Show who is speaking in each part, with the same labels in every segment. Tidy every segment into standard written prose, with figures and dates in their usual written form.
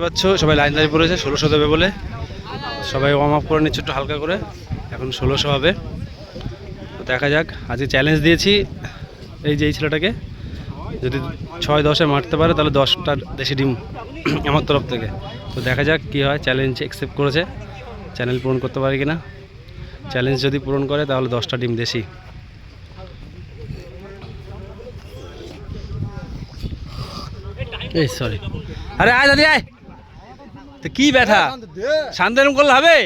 Speaker 1: পাচ্ছ সবাই লাইন দাঁড়িয়ে পড়েছে 1600 দেবে বলে সবাই ওয়ার্ম আপ করে নিচ্ছে একটু হালকা করে। এখন 1600 হবে, তো দেখা যাক। আজকে চ্যালেঞ্জ দিয়েছি এই যে এই ছেলেটাকে, যদি 6-10-এ মারতে পারে তাহলে 10টা দেশি ডিম আমার তরফ থেকে। তো দেখা যাক কী হয়। চ্যালেঞ্জ অ্যাকসেপ্ট করেছে, চ্যালেঞ্জ পূরণ করতে পারে কিনা। চ্যালেঞ্জ যদি পূরণ করে তাহলে 10টা ডিম দেশি। এই সরি, আরে আয় দাদি আয়। তো কি ব্যথা, শান্তরম করলে হবে?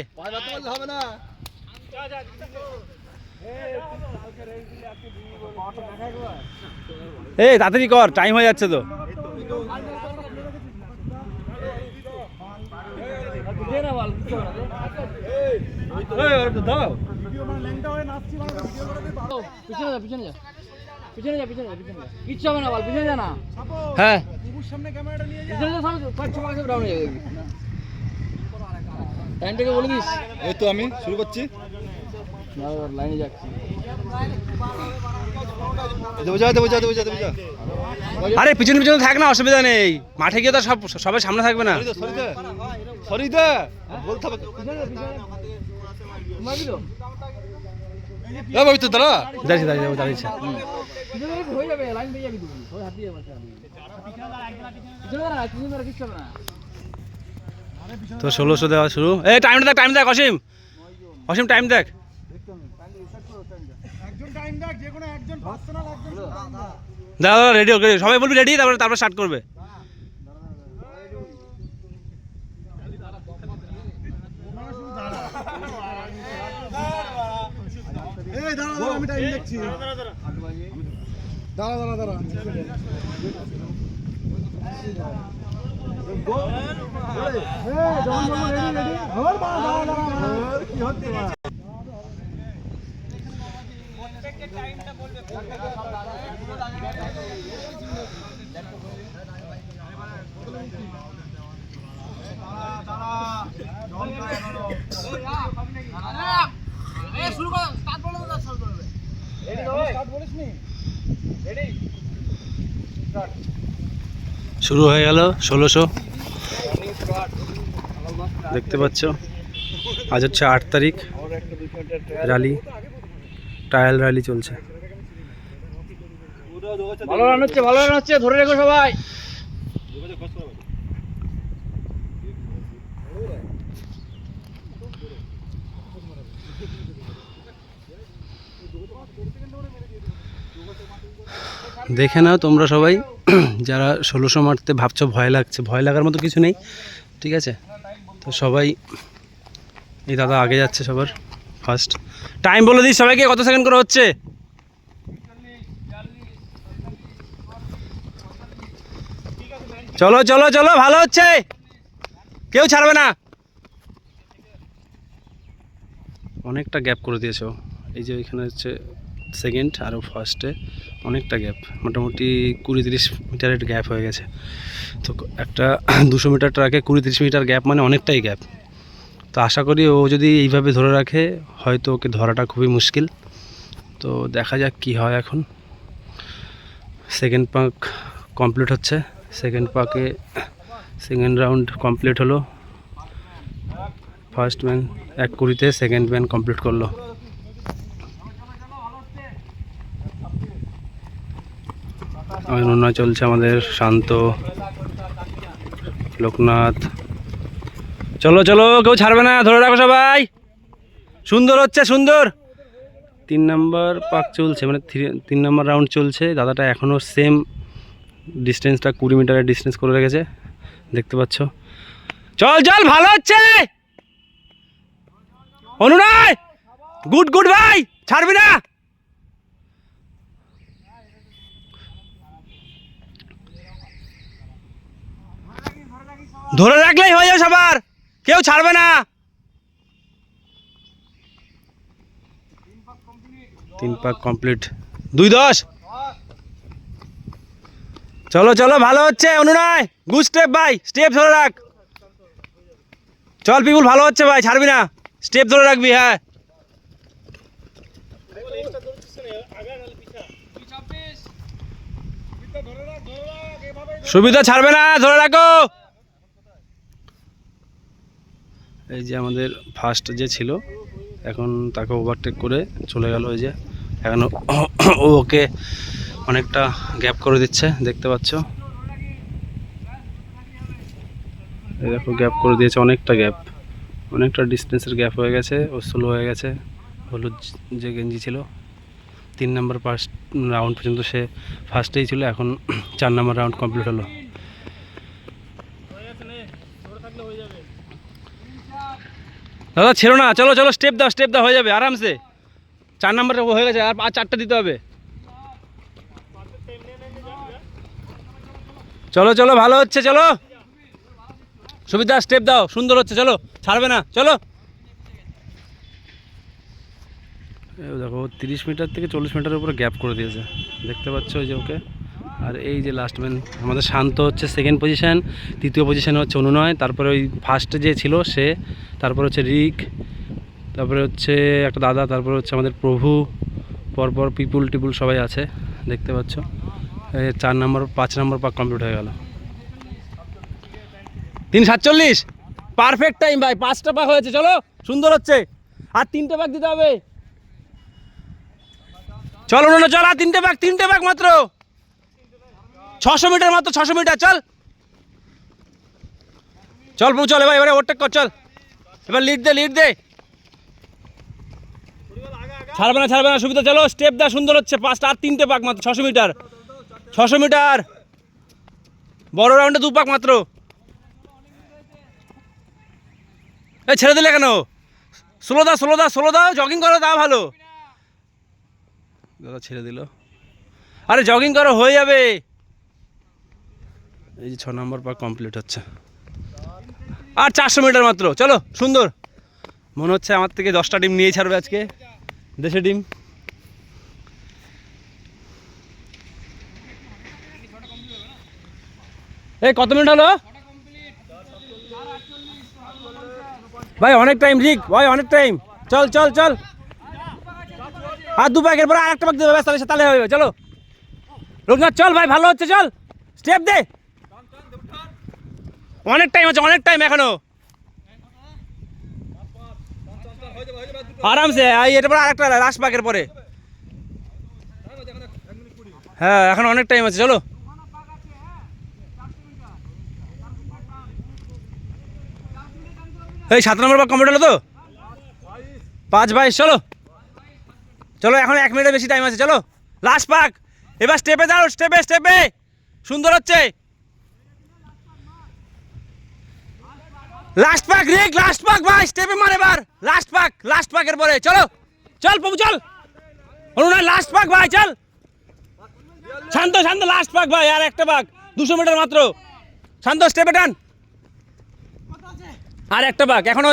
Speaker 1: এই তাড়াতাড়ি কর, টাইম হয়ে যাচ্ছে তো। হ্যাঁ
Speaker 2: টাইমটাকে বলে দিস। এই তো আমি শুরু করছি, লাইনে যাচ্ছি।
Speaker 1: আরে পিছনে পিছনে থাক না, অসুবিধা নেই। মাঠে গিয়ে তো সবাই সামনে থাকবে না। দাঁড়িয়েছে তো 1600 দেওয়া শুরু। এই টাইম দেখ, টাইম দেখ অসীম, অসীম টাইম দেখ। দাদা রেডি ওকে, সবাই বলবি রেডি, তারপরে স্টার্ট করবে।
Speaker 2: আমি টাইম দেখছি। দাঁড়া দাঁড়া দাঁড়া,
Speaker 1: শুরু হয়ে গেল 1600। দেখতে পাচ্ছ আজ হচ্ছে 8 তারিখ, র্যালি, ট্রায়াল র্যালি চলছে।
Speaker 2: ভালো রান হচ্ছে, ভালো রান হচ্ছে, ধরে রেখো সবাই।
Speaker 1: দেখে নাও তোমরা সবাই, যারা 1600 মারতে ভাবছো ভয় লাগছে, ভয় লাগার মতো কিছু নেই, ঠিক আছে? তো সবাই, এই দাদা আগে যাচ্ছে সবার ফার্স্ট। টাইম বলে দিই সবাইকে, কত সেকেন্ড করে হচ্ছে। চলো চলো চলো, ভালো হচ্ছে, কেউ ছাড়বে না। অনেকটা গ্যাপ করে দিয়েছো, এই যে এখানে হচ্ছে সেকেন্ড আর ফার্স্টে অনেকটা গ্যাপ, মোটামুটি 20-30 মিটারের গ্যাপ হয়ে গেছে। তো একটা 200 মিটার ট্রাকে 20-30 মিটার গ্যাপ মানে অনেকটাই গ্যাপ। তো আশা করি ও যদি এইভাবে ধরে রাখে হয়তো ওকে ধরাটা খুবই মুশকিল। তো দেখা যাক কি হয়। এখন সেকেন্ড পাক কমপ্লিট হচ্ছে, সেকেন্ড পাকে সেকেন্ড রাউন্ড কমপ্লিট হলো। ফার্স্ট ম্যান 1:20-তে সেকেন্ড ম্যান কমপ্লিট করলো। নয় চলছে আমাদের, শান্ত, লোকনাথ। চলো চলো, কেউ ছাড়বে না, ধরে রাখো সবাই। সুন্দর হচ্ছে, সুন্দর। 3 নম্বর পাক চলছে, মানে 3 নম্বর রাউন্ড চলছে। দাদাটা এখনও সেম ডিস্টেন্সটা 20 মিটারের ডিস্টেন্স করে রেখেছে, দেখতে পাচ্ছ। চল চল, ভালো হচ্ছে অনুনয়, গুড গুড ভাই, ছাড়বি না। ধরে রাখলেই হয়ে যাবে সবার, কেউ ছাড়বে না। 3 পাক কমপ্লিট, 2:10। চলো চলো, ভালো হচ্ছে অনুনয়, গুড স্টেপ ভাই, স্টেপ ধরে রাখ। চল পিপুল, ভালো হচ্ছে ভাই, ছাড়বি না, স্টেপ ধরে রাখবি। হ্যাঁ সুবিধা ছাড়বে না, ধরে রাখো। এই যে আমাদের ফার্স্ট যে ছিল এখন তাকে ওভারটেক করে চলে গেল। ওই যে এখন ওকে অনেকটা গ্যাপ করে দিচ্ছে, দেখতে পাচ্ছ। এই দেখো গ্যাপ করে দিয়েছে, অনেকটা গ্যাপ, অনেকটা ডিস্টেন্সের গ্যাপ হয়ে গেছে। ও স্লো হয়ে গেছে। হলুদ যে গেঞ্জি ছিল 3 নম্বর ফার্স্ট রাউন্ড পর্যন্ত সে ফার্স্টেই ছিল, এখন 4 নম্বর রাউন্ড কমপ্লিট হলো। দাদা ছিল না, চলো চলো স্টেপ দাও হয়ে যাবে আরামসে। 4 নম্বর হয়ে গেছে, আর 4টা দিতে হবে। চলো চলো ভালো হচ্ছে, চলো সুবিধা, স্টেপ দাও, সুন্দর হচ্ছে, চলো ছাড়বে না, চলো। দেখো 30 মিটার থেকে 40 মিটারের উপরে গ্যাপ করে দিয়েছে, দেখতে পাচ্ছ ওই যে ওকে। আর এই যে লাস্ট ম্যান আমাদের শান্ত হচ্ছে সেকেন্ড পজিশন, তৃতীয় পজিশনে হচ্ছে অনুনয়, তারপরে ওই ফার্স্টে যে ছিল সে, তারপরে হচ্ছে রিক, তারপরে হচ্ছে একটা দাদা, তারপরে হচ্ছে আমাদের প্রভু, পরপর টিপুল সবাই আছে, দেখতে পাচ্ছ। 4 নম্বর 5 নম্বর পাক কমপ্লিট হয়ে গেল। 3:47 পারফেক্ট টাইম ভাই, 5টা পাক হয়েছে, চলো সুন্দর হচ্ছে। আর 3টে পাক দিতে হবে, চলো না চল, আর 3টে পাক মাত্র, 600 মিটার মাত্র, 600 মিটার, চল চল প্রভু চল, এবারে ওভারটেক কর, চল এবার লিড দে। ছাড়বে না সুবিধা, চলো স্টেপ দা, সুন্দর হচ্ছে। 5টা আর 3টে পাক মাত্র, 600 মিটার, বড় রাউন্ডে 2 পাক মাত্র। এই ছেড়ে দিলে কেন? স্লো দাও, জগিং করো, তা ভালো। দাদা ছেড়ে দিল, আরে জগিং করো, হয়ে যাবে। এই যে 6 নম্বর পাক কমপ্লিট হচ্ছে, আর 400 মিটার মাত্র, চলো সুন্দর। মনে হচ্ছে আমার থেকে 10টা ডিম নিয়েই ছাড়বে আজকে, দেশে ডিম। এই কত মিনিট হলো ভাই? অনেক টাইম রিক ভাই, অনেক টাইম। চল আর 2 পাকের পরে আর একটা পাক দেবে, ব্যাস তাহলে হবে। চলো লোকনাথ চল ভাই, ভালো হচ্ছে, চল স্টেপ দে। অনেক টাইম আছে, অনেক টাইম এখনো, আরামসে। এটা পরে আরেকটা লাস্ট পাকের পরে, হ্যাঁ এখন অনেক টাইম আছে, চলো। এই 7 নম্বর পাক কমপ্লিট হলো তো, 5:22, চলো এখন 1 মিনিটের বেশি টাইম আছে, চলো লাস্ট পাক। এবার স্টেপে দাও, স্টেপে সুন্দর হচ্ছে। লাস্ট পাক রিক, লাস্ট পাক ভাই, স্টেপে মার এবার। লাস্ট পাকের পরে, চল প্রভু চল। অনুনয় লাস্ট পাক ভাই, চল শান্ত লাস্ট পাক ভাই, আর একটা পাক, 200 মিটার মাত্র। শান্ত স্টেপে টান, আর একটা পাক, এখনো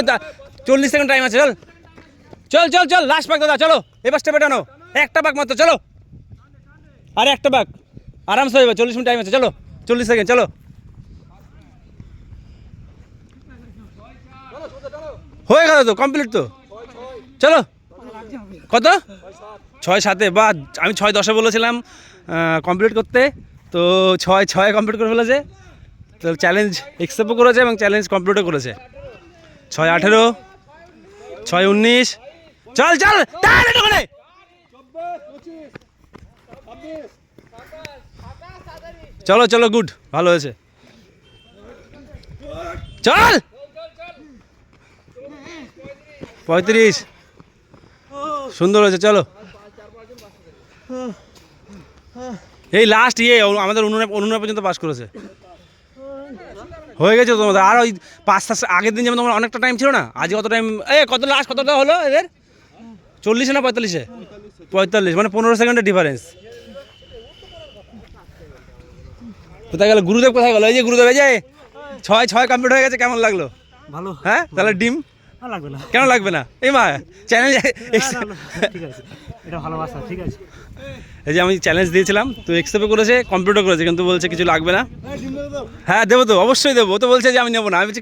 Speaker 1: 40 সেকেন্ড টাইম আছে, চল লাস্ট পাক দাদা, চলো এবার স্টেপে টানো, একটা পাক মাত্র, চলো আর একটা পাক, আরামসে হয়ে যাবে। 40 মিনিট টাইম আছে, চলো 40 সেকেন্ড, চলো হয়ে গেল তো, কমপ্লিট তো, চলো। কত? 6:07, বা আমি 6:10 বলেছিলাম কমপ্লিট করতে, তো 6 কমপ্লিট করে ফেলেছে। তো চ্যালেঞ্জ অ্যাকসেপ্টও করেছে এবং চ্যালেঞ্জ কমপ্লিটও করেছে। 6:18, 6:19, চল চলো গুড, ভালো হয়েছে, চল 35, সুন্দর হয়েছে, চলো। এই লাস্ট আমাদের অনুনয় পর্যন্ত পাস করেছে, হয়ে গেছে তোমাদের। আর ওই 5টা আগের দিন যেমন তোমার অনেকটা টাইম ছিল না, আজকে কত টাইম, কতটা হলো এদের? 40 না 45? মানে 15 সেকেন্ডের ডিফারেন্স। কোথায় গেল গুরুদেব, কোথায় গেল? এই যে গুরুদেব, এই যে 6 কমপ্লিট হয়ে গেছে, কেমন লাগলো?
Speaker 3: ভালো।
Speaker 1: হ্যাঁ তাহলে ডিম
Speaker 3: লাগবে না,
Speaker 1: কেন লাগবে না? এই মা চ্যালেঞ্জ,
Speaker 3: ঠিক আছে, এটা ভালোবাসা, ঠিক আছে।
Speaker 1: এই যে আমি চ্যালেঞ্জ দিয়েছিলাম, তো অ্যাকসেপ্ট করেছে, কমপ্লিটও করেছে, কিন্তু বলছে কিছু লাগবে না। হ্যাঁ দেবো তো, অবশ্যই দেবো। ও তো বলছে যে আমি নেবো না, আমি বলছি